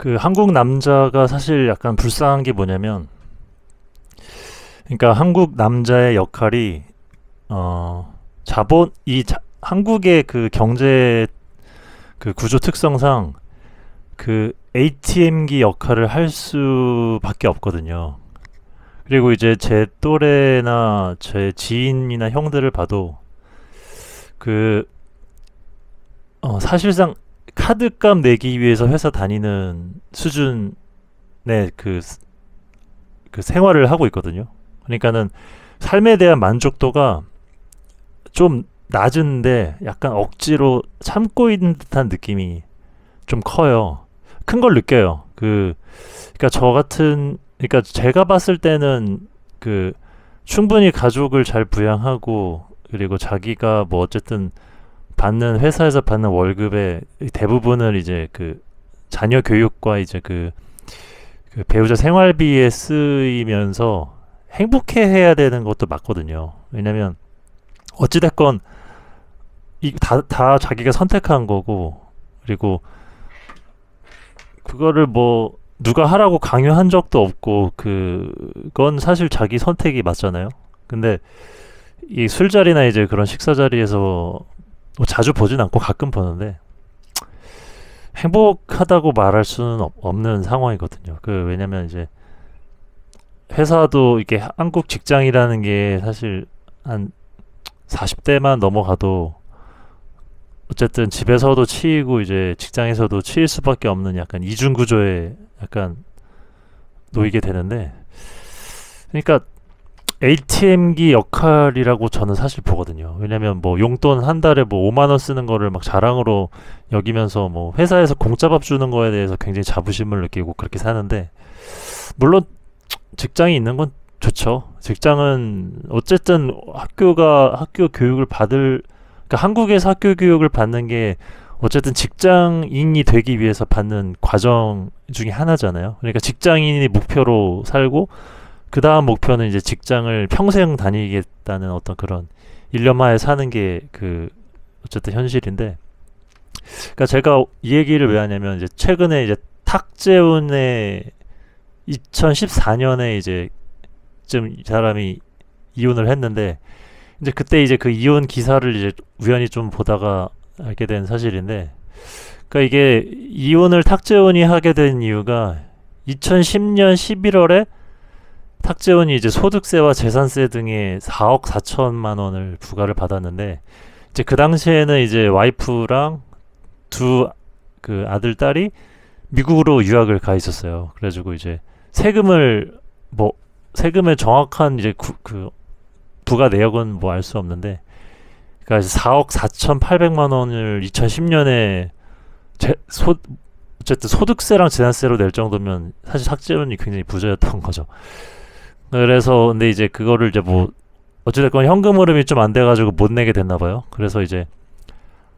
그 한국 남자가 사실 약간 불쌍한 게 뭐냐면, 그러니까 한국 남자의 역할이 한국의 그 경제 그 구조 특성상 그 ATM기 역할을 할 수밖에 없거든요. 그리고 이제 제 또래나 제 지인이나 형들을 봐도 그 사실상 카드값 내기 위해서 회사 다니는 수준의 그 생활을 하고 있거든요. 그러니까는 삶에 대한 만족도가 좀 낮은데 약간 억지로 참고 있는 듯한 느낌이 좀 커요. 큰 걸 느껴요. 그러니까 그러니까 제가 봤을 때는 그 충분히 가족을 잘 부양하고 그리고 자기가 뭐 어쨌든 회사에서 받는 월급의 대부분을 이제 그 자녀 교육과 이제 그 배우자 생활비에 쓰이면서 행복해 해야 되는 것도 맞거든요. 왜냐면 어찌됐건 다 자기가 선택한 거고 그리고 그거를 뭐 누가 하라고 강요한 적도 없고 그건 사실 자기 선택이 맞잖아요. 근데 이 술자리나 이제 그런 식사 자리에서 뭐 자주 보진 않고 가끔 보는데 행복하다고 말할 수는 없는 상황이거든요. 왜냐면 이제 회사도 이게 한국 직장이라는 게 사실 한 40대만 넘어가도 어쨌든 집에서도 치이고 이제 직장에서도 치일 수밖에 없는 약간 이중 구조에 약간 놓이게 되는데 그러니까 ATM기 역할이라고 저는 사실 보거든요. 왜냐면 뭐 용돈 한 달에 뭐 5만 원 쓰는 거를 막 자랑으로 여기면서 뭐 회사에서 공짜밥 주는 거에 대해서 굉장히 자부심을 느끼고 그렇게 사는데 물론 직장이 있는 건 좋죠. 직장은 어쨌든 학교 교육을 그러니까 한국에서 학교 교육을 받는 게 어쨌든 직장인이 되기 위해서 받는 과정 중에 하나잖아요. 그러니까 직장인이 목표로 살고 그 다음 목표는 이제 직장을 평생 다니겠다는 어떤 그런 일념하에 사는 게 어쨌든 현실인데 그러니까 제가 이 얘기를 왜 하냐면 이제 최근에 이제 탁재훈의 2014년에 이제 좀 이 사람이 이혼을 했는데 이제 그때 이제 그 이혼 기사를 이제 우연히 좀 보다가 알게 된 사실인데 그러니까 이게 이혼을 탁재훈이 하게 된 이유가 2010년 11월에 탁재훈이 이제 소득세와 재산세 등의 4억 4천만 원을 부과를 받았는데 이제 그 당시에는 이제 와이프랑 두 그 아들 딸이 미국으로 유학을 가 있었어요. 그래가지고 이제 세금을 세금의 정확한 이제 부가 내역은 뭐 알 수 없는데 그러니까 4억 4,800만 원을 2010년에 어쨌든 소득세랑 재산세로 낼 정도면 사실 탁재훈이 굉장히 부자였던 거죠. 그래서 근데 이제 그거를 이제 뭐 어찌됐건 현금 흐름이 좀 안 돼가지고 못 내게 됐나 봐요. 그래서 이제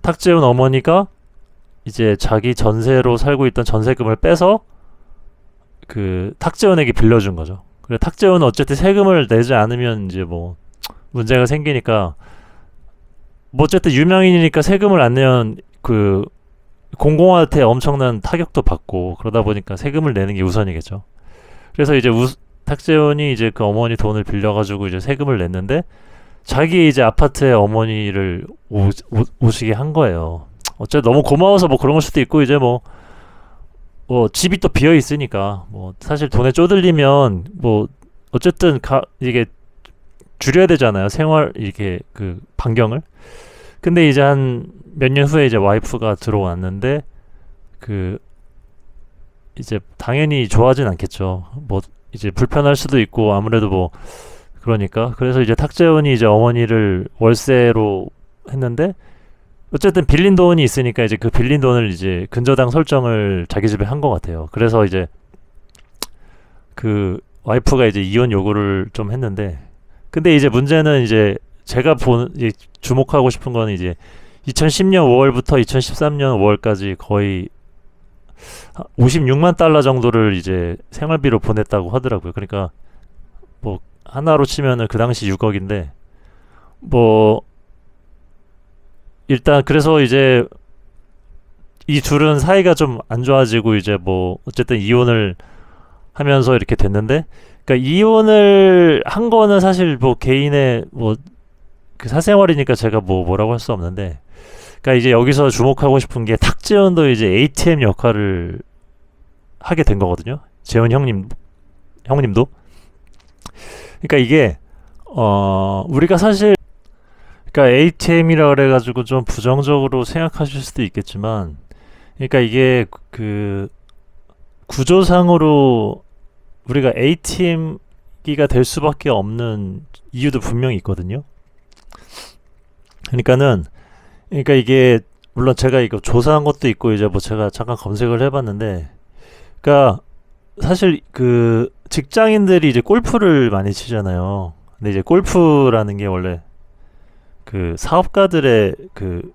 탁재훈 어머니가 이제 자기 전세로 살고 있던 전세금을 빼서 탁재훈에게 빌려준 거죠. 그래 탁재훈은 어쨌든 세금을 내지 않으면 이제 뭐 문제가 생기니까 뭐 어쨌든 유명인이니까 세금을 안 내면 공공한테 엄청난 타격도 받고 그러다 보니까 세금을 내는 게 우선이겠죠. 그래서 이제 탁재훈이 이제 그 어머니 돈을 빌려가지고 이제 세금을 냈는데 자기 이제 아파트에 어머니를 오시게 한 거예요. 어쨌든 너무 고마워서 뭐 그런 걸 수도 있고 이제 뭐 집이 또 비어 있으니까 뭐 사실 돈에 쪼들리면 뭐 어쨌든 이게 줄여야 되잖아요. 생활 이렇게 반경을. 근데 이제 한 몇 년 후에 이제 와이프가 들어왔는데 이제 당연히 좋아하진 않겠죠. 뭐 이제 불편할 수도 있고 아무래도 뭐 그러니까 그래서 이제 탁재훈이 이제 어머니를 월세로 했는데 어쨌든 빌린 돈이 있으니까 이제 그 빌린 돈을 이제 근저당 설정을 자기 집에 한 것 같아요. 그래서 이제 와이프가 이제 이혼 요구를 좀 했는데 근데 이제 문제는 이제 제가 주목하고 싶은 건 이제 2010년 5월부터 2013년 5월까지 거의 56만 달러 정도를 이제 생활비로 보냈다고 하더라고요. 그러니까 뭐 하나로 치면은 그 당시 6억인데 뭐 일단 그래서 이제 이 둘은 사이가 좀 안 좋아지고 이제 뭐 어쨌든 이혼을 하면서 이렇게 됐는데, 그러니까 이혼을 한 거는 사실 뭐 개인의 뭐 그 사생활이니까 제가 뭐 뭐라고 할 수 없는데, 그러니까 이제 여기서 주목하고 싶은 게 탁재훈도 이제 ATM 역할을 하게 된 거거든요. 재훈 형님도. 그러니까 이게 우리가 사실, 그러니까 ATM이라 그래가지고 좀 부정적으로 생각하실 수도 있겠지만, 그러니까 이게 그 구조상으로 우리가 ATM기가 될 수밖에 없는 이유도 분명히 있거든요. 그러니까 이게 물론 제가 이거 조사한 것도 있고 이제 뭐 제가 잠깐 검색을 해봤는데, 그러니까 사실 그 직장인들이 이제 골프를 많이 치잖아요. 근데 이제 골프라는 게 원래 그 사업가들의 그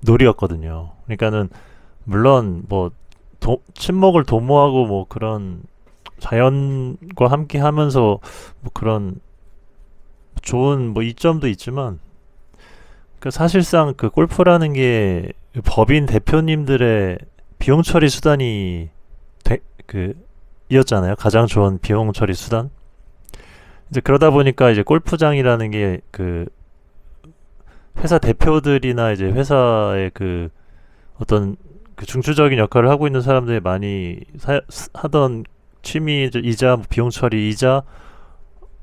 놀이였거든요. 그러니까는 물론 뭐 친목을 도모하고 뭐 그런 자연과 함께 하면서 뭐 그런 좋은 뭐 이점도 있지만, 그 사실상 그 골프라는 게 법인 대표님들의 비용 처리 수단이 그 이었잖아요. 가장 좋은 비용 처리 수단. 이제 그러다 보니까 이제 골프장이라는 게 그 회사 대표들이나 이제 회사의 그 어떤 그 중추적인 역할을 하고 있는 사람들이 많이 하던 취미이자 비용 처리이자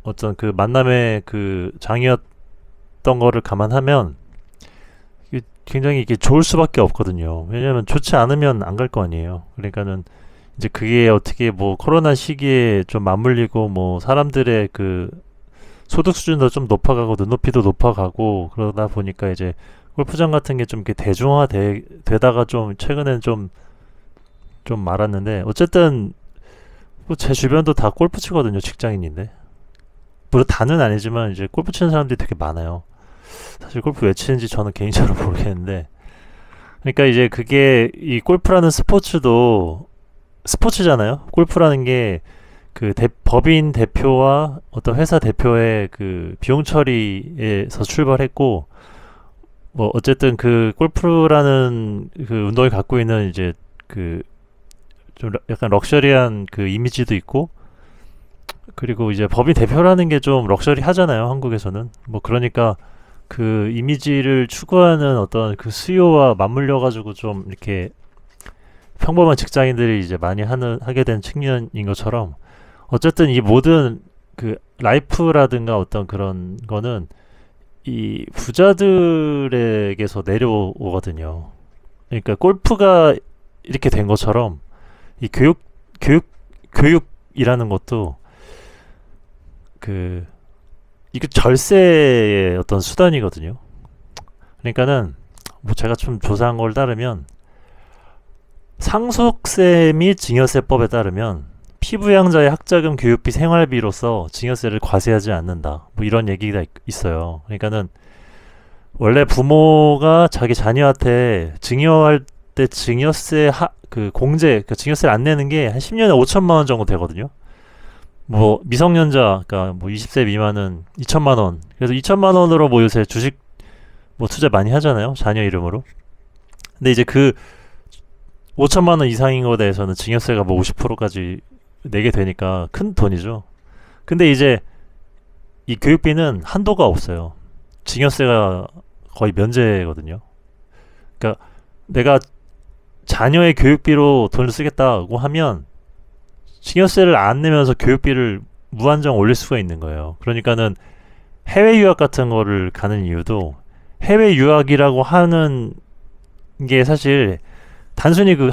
어떤 그 만남의 그 장이었던 거를 감안하면 이게 굉장히 이게 좋을 수밖에 없거든요. 왜냐하면 좋지 않으면 안 갈 거 아니에요. 그러니까는 이제 그게 어떻게 뭐 코로나 시기에 좀 맞물리고 뭐 사람들의 그 소득 수준도 좀 높아가고 눈높이도 높아가고 그러다 보니까 이제 골프장 같은 게 좀 이렇게 되다가 좀 최근엔 좀 말았는데, 어쨌든 뭐 제 주변도 다 골프 치거든요. 직장인인데. 물론 다는 아니지만 이제 골프 치는 사람들이 되게 많아요. 사실 골프 왜 치는지 저는 개인적으로 모르겠는데, 그러니까 이제 그게 이 골프라는 스포츠도 스포츠잖아요. 골프라는 게 그 법인 대표와 어떤 회사 대표의 그 비용 처리에서 출발했고, 뭐 어쨌든 그 골프라는 그 운동이 갖고 있는 이제 그 좀 약간 럭셔리한 그 이미지도 있고, 그리고 이제 법인 대표라는 게 좀 럭셔리 하잖아요, 한국에서는. 뭐 그러니까 그 이미지를 추구하는 어떤 그 수요와 맞물려 가지고 좀 이렇게 평범한 직장인들이 이제 많이 하게 된 측면인 것처럼, 어쨌든 이 모든 그 라이프라든가 어떤 그런 거는 이 부자들에게서 내려오거든요. 그러니까 골프가 이렇게 된 것처럼 이 교육이라는 것도 그 이게 절세의 어떤 수단이거든요. 그러니까는 뭐 제가 좀 조사한 걸 따르면 상속세 및 증여세법에 따르면 피부양자의 학자금 교육비 생활비로서 증여세를 과세하지 않는다. 뭐 이런 얘기가 있어요. 그러니까는 원래 부모가 자기 자녀한테 증여할 때 증여세 그 공제, 그 증여세를 안 내는 게 한 10년에 5천만 원 정도 되거든요. 뭐 미성년자, 그러니까 뭐 20세 미만은 2천만 원. 그래서 2천만 원으로 뭐 요새 주식 뭐 투자 많이 하잖아요. 자녀 이름으로. 근데 이제 그 5천만 원 이상인 거에 대해서는 증여세가 뭐 50%까지 내게 되니까 큰 돈이죠. 근데 이제 이 교육비는 한도가 없어요. 증여세가 거의 면제거든요. 그러니까 내가 자녀의 교육비로 돈을 쓰겠다고 하면 증여세를 안 내면서 교육비를 무한정 올릴 수가 있는 거예요. 그러니까는 해외 유학 같은 거를 가는 이유도, 해외 유학이라고 하는 게 사실 단순히 그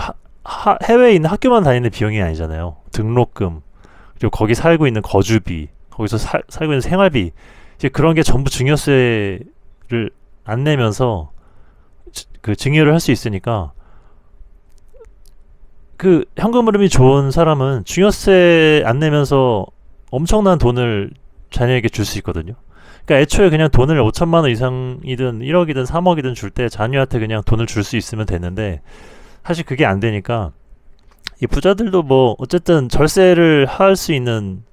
해외에 있는 학교만 다니는 비용이 아니잖아요. 등록금, 그리고 거기 살고 있는 거주비, 거기서 살고 있는 생활비, 이제 그런 게 전부 증여세를 안 내면서 그 증여를 할 수 있으니까, 그 현금 흐름이 좋은 사람은 증여세 안 내면서 엄청난 돈을 자녀에게 줄 수 있거든요. 그러니까 애초에 그냥 돈을 5천만 원 이상이든 1억이든 3억이든 줄 때 자녀한테 그냥 돈을 줄 수 있으면 되는데, 사실 그게 안 되니까 이 부자들도 뭐 어쨌든 절세를 할 수 있는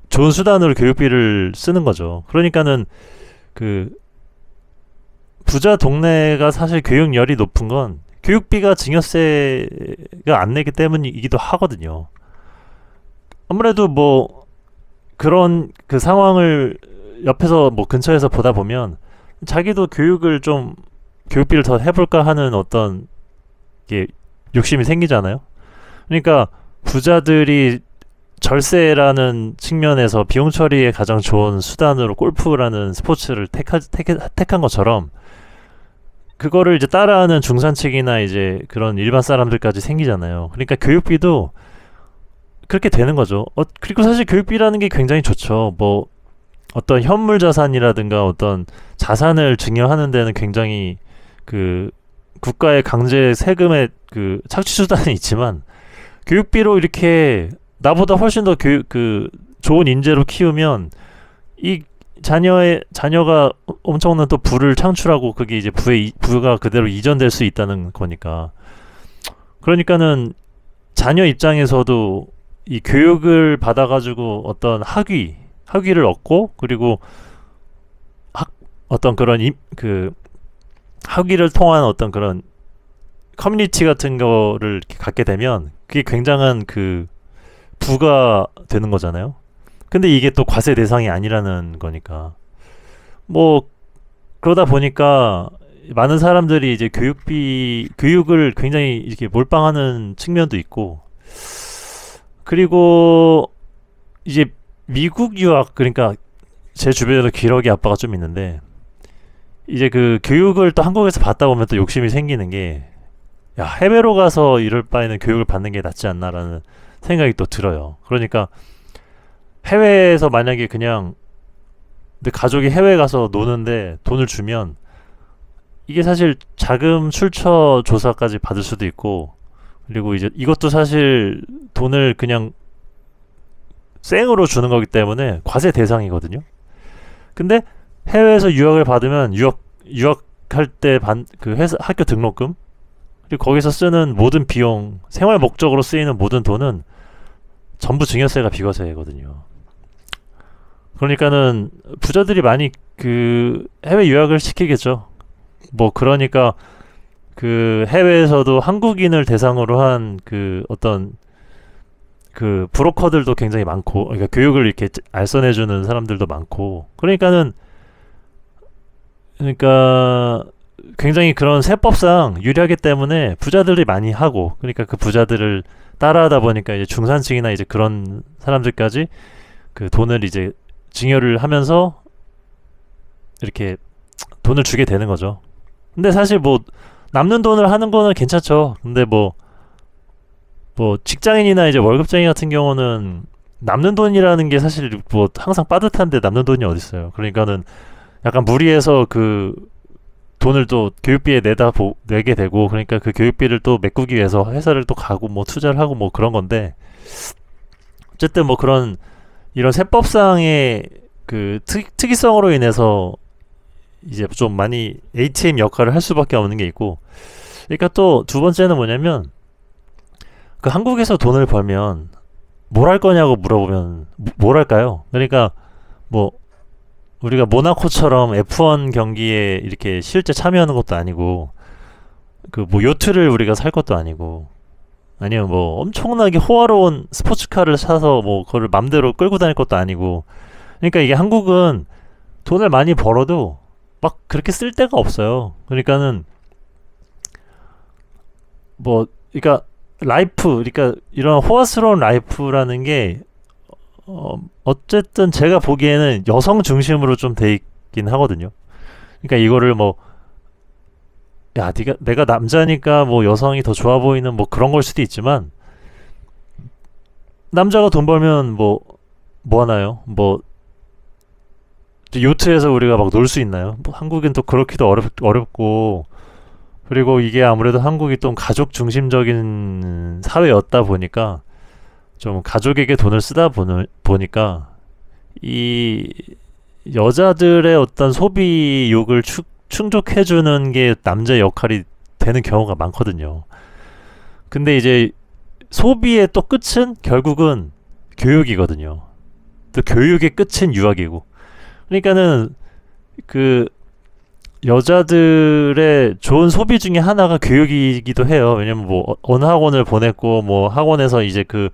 좋은 수단으로 교육비를 쓰는 거죠. 그러니까는 그 부자 동네가 사실 교육열이 높은 건 교육비가 증여세가 안 내기 때문이기도 하거든요. 아무래도 뭐 그런 그 상황을 옆에서 뭐 근처에서 보다 보면 자기도 교육비를 더 해볼까 하는 어떤 게 욕심이 생기잖아요. 그러니까 부자들이 절세라는 측면에서 비용 처리에 가장 좋은 수단으로 골프라는 스포츠를 택한 것처럼 그거를 이제 따라하는 중산층이나 이제 그런 일반 사람들까지 생기잖아요. 그러니까 교육비도 그렇게 되는 거죠. 그리고 사실 교육비라는 게 굉장히 좋죠. 뭐 어떤 현물 자산이라든가 어떤 자산을 증여하는 데는 굉장히 그 국가의 강제 세금의 그 착취 수단이 있지만 교육비로 이렇게 나보다 훨씬 더 좋은 인재로 키우면 이 자녀가 엄청난 또 부를 창출하고 그게 이제 부가 그대로 이전될 수 있다는 거니까. 그러니까는 자녀 입장에서도 이 교육을 받아가지고 어떤 학위를 얻고 그리고 어떤 그런 학위를 통한 어떤 그런 커뮤니티 같은 거를 이렇게 갖게 되면 그게 굉장한 부가 되는 거잖아요. 근데 이게 또 과세 대상이 아니라는 거니까. 뭐 그러다 보니까 많은 사람들이 이제 교육을 굉장히 이렇게 몰빵하는 측면도 있고, 그리고 이제 미국 유학, 그러니까 제 주변에도 기러기 아빠가 좀 있는데, 이제 교육을 또 한국에서 받다 보면 또 욕심이 생기는 게, 야, 해외로 가서 이럴 바에는 교육을 받는 게 낫지 않나라는 생각이 또 들어요. 그러니까 해외에서 만약에 그냥 내 가족이 해외에 가서 노는데 돈을 주면 이게 사실 자금 출처 조사까지 받을 수도 있고, 그리고 이제 이것도 사실 돈을 그냥 생으로 주는 거기 때문에 과세 대상이거든요. 근데 해외에서 유학을 받으면 유학할 때 회사 학교 등록금, 그리고 거기서 쓰는 모든 비용, 생활 목적으로 쓰이는 모든 돈은 전부 증여세가 비과세거든요. 그러니까는 부자들이 많이 해외 유학을 시키겠죠. 뭐 그러니까 해외에서도 한국인을 대상으로 한 어떤 브로커들도 굉장히 많고, 그러니까 교육을 이렇게 알선해주는 사람들도 많고, 그러니까 굉장히 그런 세법상 유리하기 때문에 부자들이 많이 하고, 그러니까 그 부자들을 따라하다 보니까 이제 중산층이나 이제 그런 사람들까지 돈을 이제 증여를 하면서 이렇게 돈을 주게 되는 거죠. 근데 사실 뭐 남는 돈을 하는 거는 괜찮죠. 근데 뭐 직장인이나 이제 월급쟁이 같은 경우는 남는 돈이라는 게 사실 뭐 항상 빠듯한데 남는 돈이 어딨어요. 그러니까는 약간 무리해서 돈을 또 교육비에 내게 되고, 그러니까 그 교육비를 또 메꾸기 위해서 회사를 또 가고 뭐 투자를 하고 뭐 그런 건데, 어쨌든 뭐 이런 세법상의 특이성으로 인해서 이제 좀 많이 ATM 역할을 할 수밖에 없는 게 있고, 그러니까 또 두 번째는 뭐냐면 한국에서 돈을 벌면 뭘 할 거냐고 물어보면 뭘 할까요? 그러니까 뭐 우리가 모나코처럼 F1 경기에 이렇게 실제 참여하는 것도 아니고, 뭐 요트를 우리가 살 것도 아니고, 아니면 뭐 엄청나게 호화로운 스포츠카를 사서 뭐 그거를 맘대로 끌고 다닐 것도 아니고, 그러니까 이게 한국은 돈을 많이 벌어도 막 그렇게 쓸 데가 없어요. 그러니까는 그러니까 그러니까 이런 호화스러운 라이프라는 게 어쨌든 제가 보기에는 여성 중심으로 좀 돼 있긴 하거든요. 그러니까 이거를 내가 남자니까 뭐 여성이 더 좋아 보이는 뭐 그런 걸 수도 있지만, 남자가 돈 벌면 뭐 하나요? 뭐 요트에서 우리가 막 놀 수 있나요? 뭐 한국은 또 그렇기도 어렵고, 그리고 이게 아무래도 한국이 좀 가족 중심적인 사회였다 보니까 좀 가족에게 돈을 쓰다 보니까 이 여자들의 어떤 소비욕을 충족해주는 게 남자의 역할이 되는 경우가 많거든요. 근데 이제 소비의 또 끝은 결국은 교육이거든요. 또 교육의 끝은 유학이고, 그러니까는 여자들의 좋은 소비 중에 하나가 교육이기도 해요. 왜냐면 뭐 어느 학원을 보냈고 뭐 학원에서 이제 그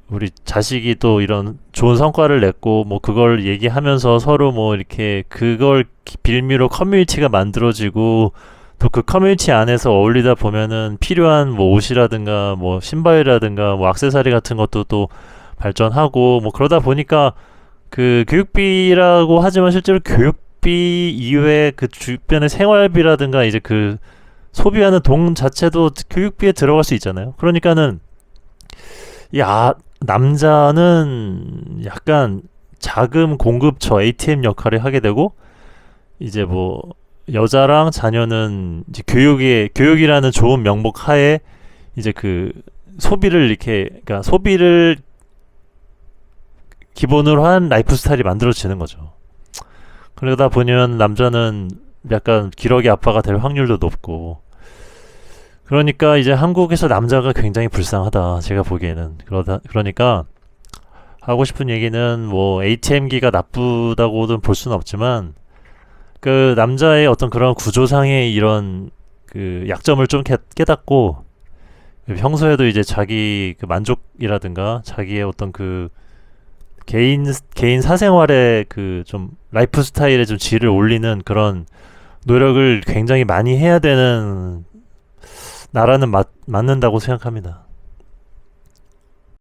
우리 자식이 또 이런 좋은 성과를 냈고 뭐 그걸 얘기하면서 서로 뭐 이렇게 그걸 빌미로 커뮤니티가 만들어지고 또 그 커뮤니티 안에서 어울리다 보면은 필요한 뭐 옷이라든가 뭐 신발이라든가 뭐 액세서리 같은 것도 또 발전하고 뭐 그러다 보니까 그 교육비라고 하지만 실제로 교육비 이외에 그 주변의 생활비라든가 이제 그 소비하는 돈 자체도 교육비에 들어갈 수 있잖아요. 그러니까는 남자는 약간 자금 공급처 ATM 역할을 하게 되고 이제 뭐 여자랑 자녀는 이제 교육이라는 좋은 명목 하에 이제 그 소비를 이렇게 그러니까 소비를 기본으로 한 라이프 스타일이 만들어지는 거죠. 그러다 보면 남자는 약간 기러기 아빠가 될 확률도 높고 그러니까 이제 한국에서 남자가 굉장히 불쌍하다 제가 보기에는 그러니까 하고 싶은 얘기는 뭐 ATM기가 나쁘다고는 볼 수는 없지만 그 남자의 어떤 그런 구조상의 이런 그 약점을 좀 깨닫고 평소에도 이제 자기 그 만족이라든가 자기의 어떤 그 개인 사생활의 그 좀 라이프 스타일의 좀 질을 올리는 그런 노력을 굉장히 많이 해야 되는 나라는 맞는다고 생각합니다.